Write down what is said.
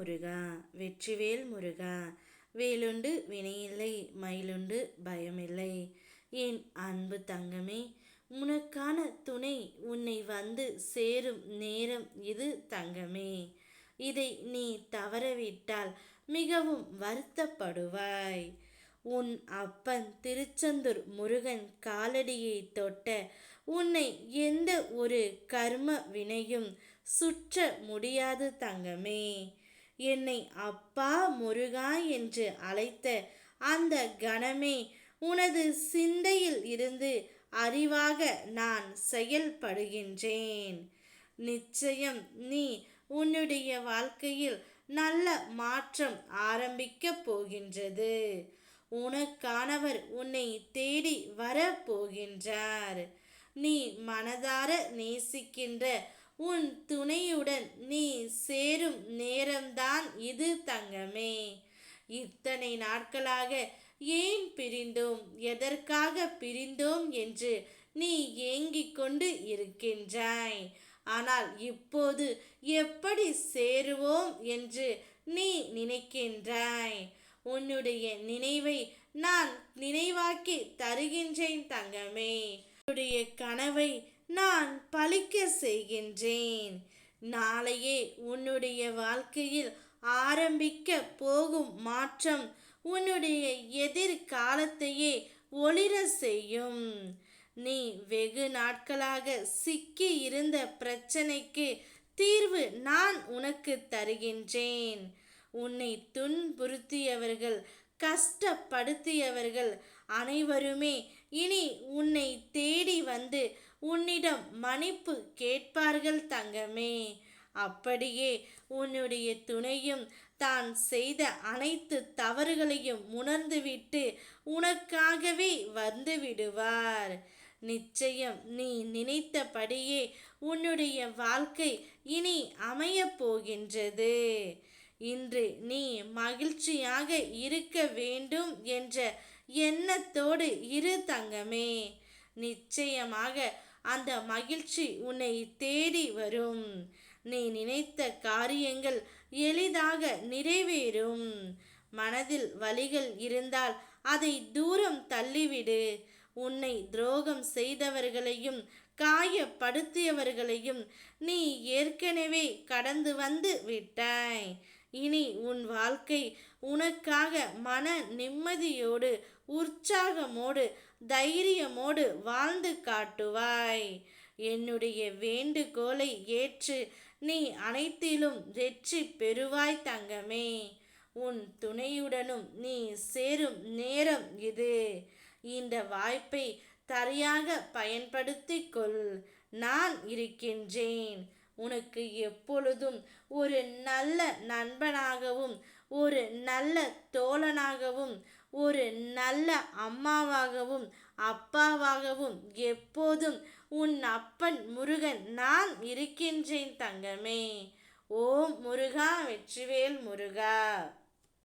முருகா வெற்றிவேல் முருகா. வேலுண்டு வினையில்லை, மயிலுண்டு பயமில்லை. என் அன்பு தங்கமே, உனக்கான துணை உன்னை வந்து சேரும் நேரம் இது தங்கமே. இதை நீ தவறவிட்டால் மிகவும் வருத்தப்படுவாய். உன் அப்பன் திருச்செந்தூர் முருகன் காலடியை தொட்ட உன்னை எந்த ஒரு கர்ம வினையும் சுற்ற முடியாது தங்கமே. என்னை அப்பா முருகா என்று அழைத்த அந்த கணமே உனது சிந்தையில் இருந்து அறிவாக நான் செயல்படுகின்றேன். நிச்சயம் நீ உன்னுடைய வாழ்க்கையில் நல்ல மாற்றம் ஆரம்பிக்கப் போகின்றது. உனக்கானவர் உன்னை தேடி வரப்போகின்றார். நீ மனதார நேசிக்கின்ற உன் துணையுடன் நீ சேரும் நேரம்தான் இது தங்கமே. இத்தனை நாட்களாக ஏன் பிரிந்தோம், எதற்காக பிரிந்தோம் என்று நீ ஏங்கிக் கொண்டு இருக்கின்றாய். ஆனால் இப்போது எப்படி சேருவோம் என்று நீ நினைக்கின்றாய். உன்னுடைய நினைவை நான் நினைவாக்கி தருகின்றேன் தங்கமே. உன்னுடைய கனவை நான் பலிக்க செய்கின்றேன். நாளையே உன்னுடைய வாழ்க்கையில் ஆரம்பிக்க போகும் மாற்றம் உன்னுடைய எதிர்காலத்தையே ஒளிர செய்யும். நீ வெகு நாட்களாக சிக்கி இருந்த பிரச்சனைக்கு தீர்வு நான் உனக்கு தருகின்றேன். உன்னை துன்புறுத்தியவர்கள், கஷ்டப்படுத்தியவர்கள் அனைவருமே இனி உன்னை தேடி வந்து உன்னிடம் மன்னிப்பு கேட்பார்கள் தங்கமே. அப்படியே உன்னுடைய துணையும் தான் செய்த அனைத்து தவறுகளையும் உணர்ந்துவிட்டு உனக்காகவே வந்து விடுவார். நிச்சயம் நீ நினைத்தபடியே உன்னுடைய வாழ்க்கை இனி அமையப் போகின்றது. இன்று நீ மகிழ்ச்சியாக இருக்க வேண்டும் என்ற எண்ணத்தோடு இரு தங்கமே. நிச்சயமாக அந்த மகிழ்ச்சி உன்னை தேடி வரும். நீ நினைத்த காரியங்கள் எளிதாக நிறைவேறும். மனதில் வலிகள் இருந்தால் அதை தூரம் தள்ளிவிடு. உன்னை துரோகம் செய்தவர்களையும் காயப்படுத்தியவர்களையும் நீ ஏற்கனவே கடந்து வந்து விட்டாய். இனி உன் வாழ்க்கை உனக்காக மன நிம்மதியோடு, உற்சாகமோடு, தைரியமோடு வாழ்ந்து காட்டுவாய். என்னுடைய வேண்டுகோளை ஏற்று நீ அனைத்திலும் வெற்றி பெறுவாய் தங்கமே. உன் துணையுடனும் நீ சேரும் நேரம் இது. இந்த வாய்ப்பை சரியாக பயன்படுத்திக் கொள். நான் இருக்கின்றேன். உனக்கு எப்பொழுதும் ஒரு நல்ல நண்பனாகவும், ஒரு நல்ல தோழனாகவும், ஒரு நல்ல அம்மாவாகவும், அப்பாவாகவும் எப்போதும் உன் அப்பன் முருகன் நான் இருக்கின்றேன் தங்கமே. ஓம் முருகா வெற்றிவேல் முருகா.